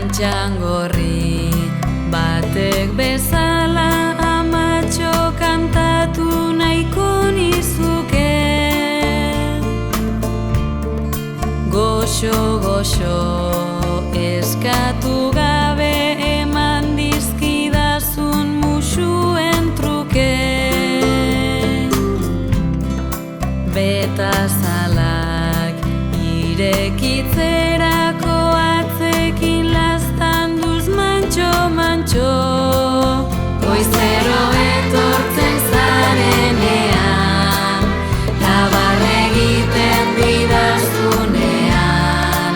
Txangorri batek bezala amatxo kantatu nahiko nizuke. Goxo eskatu gabe eman dizkidazun musuen truke. Betazalak irekitzerako atzekin lastan duz mantxo. Goizero etortzen zarenean, tabar egiten didazunean,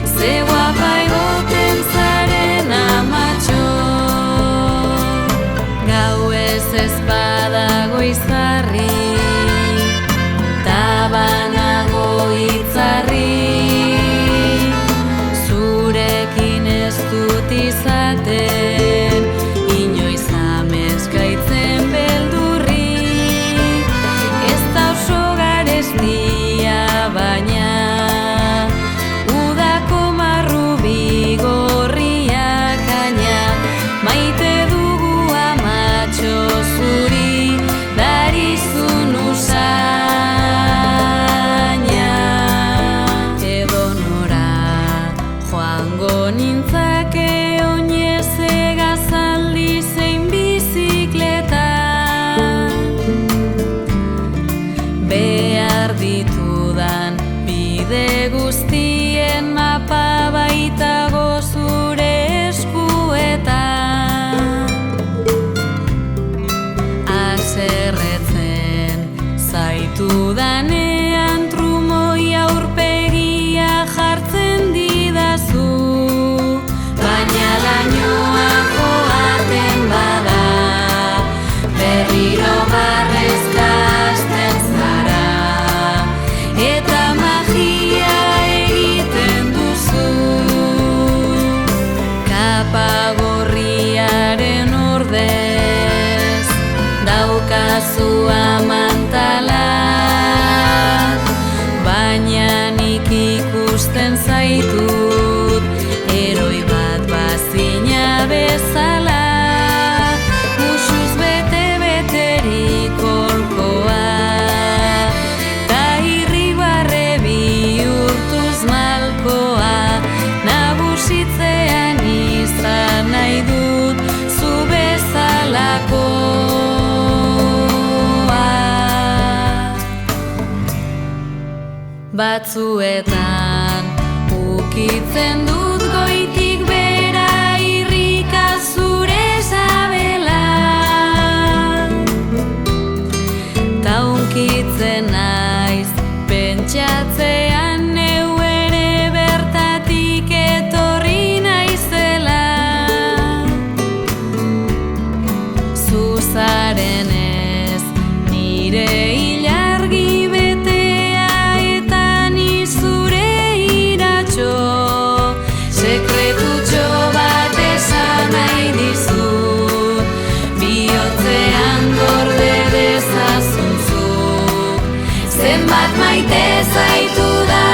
ze guapa egoten zaren amatxo. Gauez ez badago izarri, tabanago itzarri, zurekin ez dut izaten, inoiz ameskaitzen beldurri. Ez da oso garestia baina, udako marrubi gorriak aina, maite dugu amatxo zuri, darizun usaina. Edonora joango nintzake oinez egazaldi zein bizikleta, behar ditudan bide guztien mapa baitago zure eskuetan. Haserretzen zaitudanean trumoi aurpegia jartzen didazu, baina lainoa joaten bada, berriro barrezka hasten zara, eta magia egiten duzu. Kapa gorriaren ordez daukazu amantala, baina nik ikusten zaitut heroi bat bazina bezala, musuz bete-beterik olkoa, ta irribarre bihurtuz malkoa, nagusitzean izan nahi dut zu bezalakoa. Batzuetan ukitzen dut goitik bera irrika zure sabela, ta unkitzen naiz pentsatzean neu ere bertatik etorri naizela. Zuzarenez nire ilargi betea eta ni zure iratxo, sekretutxo bat esan nahi dizut, bihotzean gorde dezazun zuk, zenbat maite zaitu da.